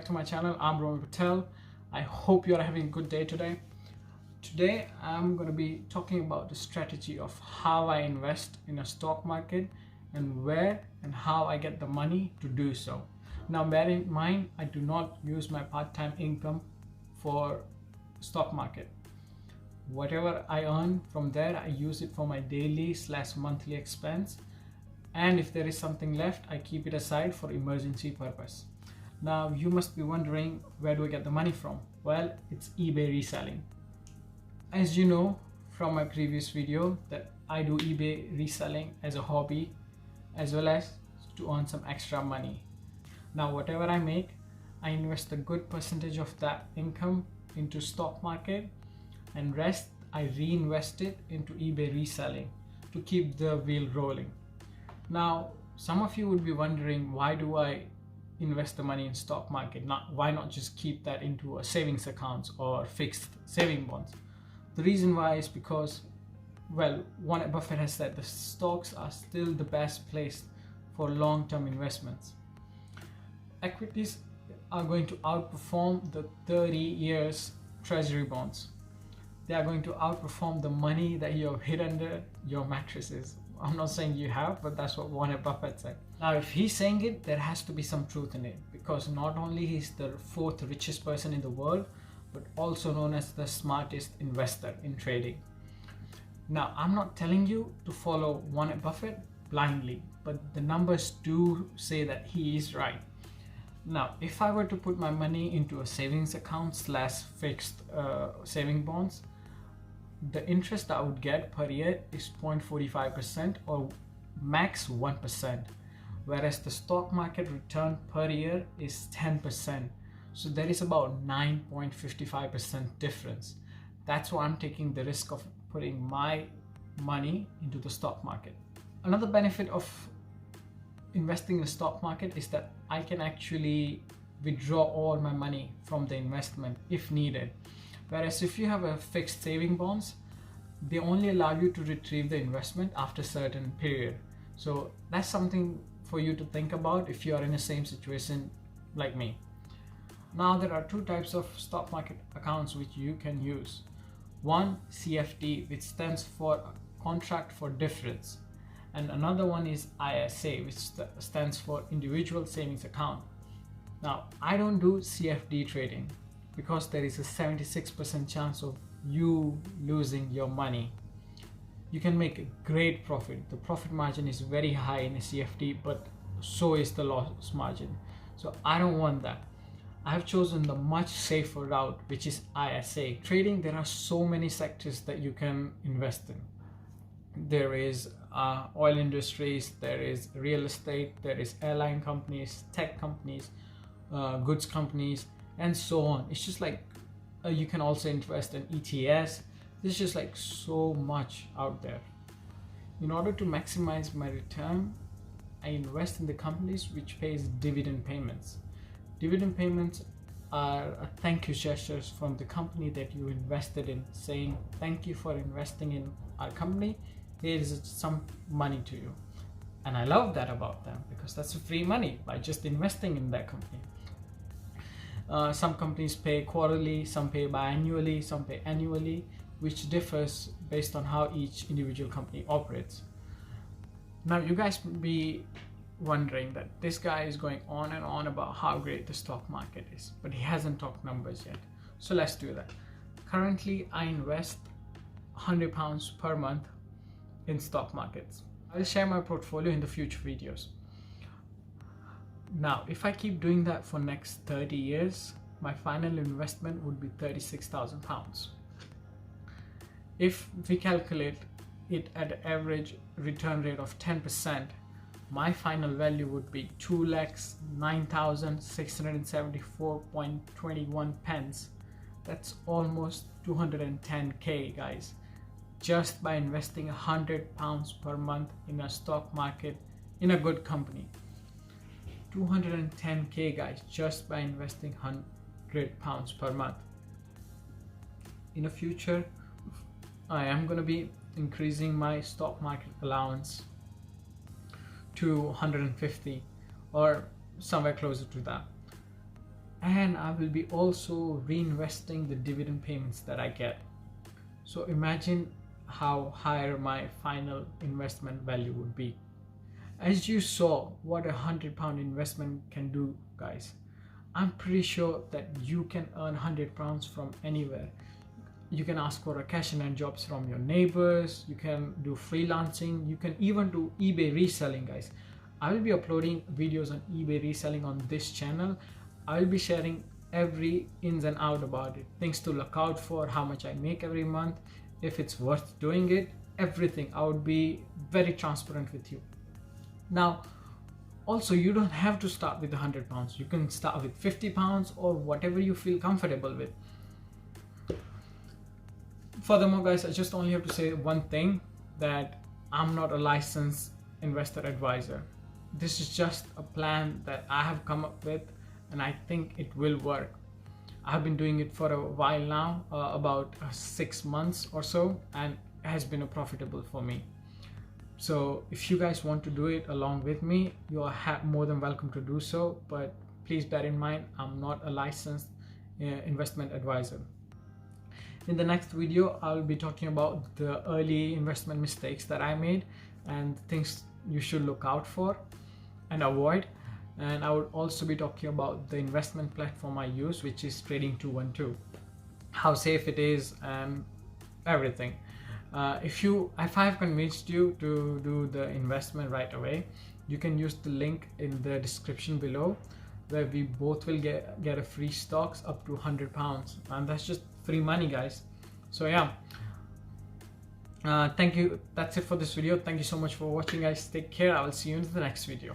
to my channel. I'm Romy Patel. I hope you're having a good day today. Today I'm going to be talking about the strategy of how I invest in a stock market and where and how I get the money to do so. Now bear in mind, I do not use my part-time income for stock market. Whatever I earn from there, I use it for my daily/monthly expense, and if there is something left, I keep it aside for emergency purpose. Now you must be wondering, where do I get the money from? Well, it's eBay reselling. As you know from my previous video that I do eBay reselling as a hobby as well as to earn some extra money. Now whatever I make, I invest a good percentage of that income into stock market, and rest I reinvest it into eBay reselling to keep the wheel rolling. Now some of you would be wondering, why do I invest the money in stock market? Why not just keep that into a savings accounts or fixed saving bonds? The reason why is because, well, Warren Buffett has said the stocks are still the best place for long-term investments. Equities are going to outperform the 30 years treasury bonds. They are going to outperform the money that you have hid under your mattresses. I'm not saying you have, but that's what Warren Buffett said. Now if he's saying it, there has to be some truth in it, because not only he's the 4th richest person in the world, but also known as the smartest investor in trading. Now I'm not telling you to follow Warren Buffett blindly, but the numbers do say that he is right. Now if I were to put my money into a savings account/fixed saving bonds, the interest I would get per year is 0.45% or max 1%, whereas the stock market return per year is 10%. So there is about 9.55% difference. That's why I'm taking the risk of putting my money into the stock market. Another benefit of investing in the stock market is that I can actually withdraw all my money from the investment if needed. Whereas if you have a fixed saving bonds, they only allow you to retrieve the investment after a certain period. So that's something for you to think about if you are in the same situation like me. Now there are two types of stock market accounts which you can use. One, CFD, which stands for contract for difference, and another one is ISA, which stands for individual savings account. Now I don't do CFD trading because there is a 76% chance of you losing your money. You can make a great profit. The profit margin is very high in a CFD, but so is the loss margin. So I don't want that. I have chosen the much safer route, which is ISA. Trading, there are so many sectors that you can invest in. There is oil industries, there is real estate, there is airline companies, tech companies, goods companies, and so on. It's just like you can also invest in ETS. There's just like so much out there. In order to maximize my return, I invest in the companies which pays dividend payments. Dividend payments are a thank you gestures from the company that you invested in, saying thank you for investing in our company, here is some money to you. And I love that about them, because that's free money by just investing in that company. Some companies pay quarterly, some pay biannually, some pay annually, which differs based on how each individual company operates. Now you guys may be wondering that this guy is going on and on about how great the stock market is, but he hasn't talked numbers yet. So let's do that. Currently I invest £100 per month in stock markets. I'll share my portfolio in the future videos. Now if I keep doing that for next 30 years, my final investment would be £36,000. If we calculate it at an average return rate of 10%, my final value would be 2,09,674.21 pence. That's almost 210k, guys, just by investing £100 per month in a stock market in a good company. 210k, guys, just by investing £100 per month. In the future, I am going to be increasing my stock market allowance to 150 or somewhere closer to that. and I will be also reinvesting the dividend payments that I get. So imagine how higher my final investment value would be. As you saw what a £100 investment can do, guys, I'm pretty sure that you can earn £100 from anywhere. You can ask for a cash in hand jobs from your neighbors, you can do freelancing, you can even do eBay reselling, guys. I will be uploading videos on eBay reselling on this channel. I will be sharing every ins and out about it, things to look out for, how much I make every month, if it's worth doing it, everything. I would be very transparent with you. Now, also, you don't have to start with £100. You can start with £50 or whatever you feel comfortable with. Furthermore, guys, I just only have to say one thing, that I'm not a licensed investor advisor. This is just a plan that I have come up with, and I think it will work. I've been doing it for a while now, about 6 months or so, and it has been profitable for me. So if you guys want to do it along with me, you are more than welcome to do so, but please bear in mind, I'm not a licensed investment advisor. In the next video, I'll be talking about the early investment mistakes that I made and things you should look out for and avoid. And I would also be talking about the investment platform I use, which is Trading 212, how safe it is and everything. If I've convinced you to do the investment right away, you can use the link in the description below, where we both will get a free stocks up to £100, and that's just free money, guys. So yeah, thank you. That's it for this video. Thank you so much for watching, guys. Take care. I will see you in the next video.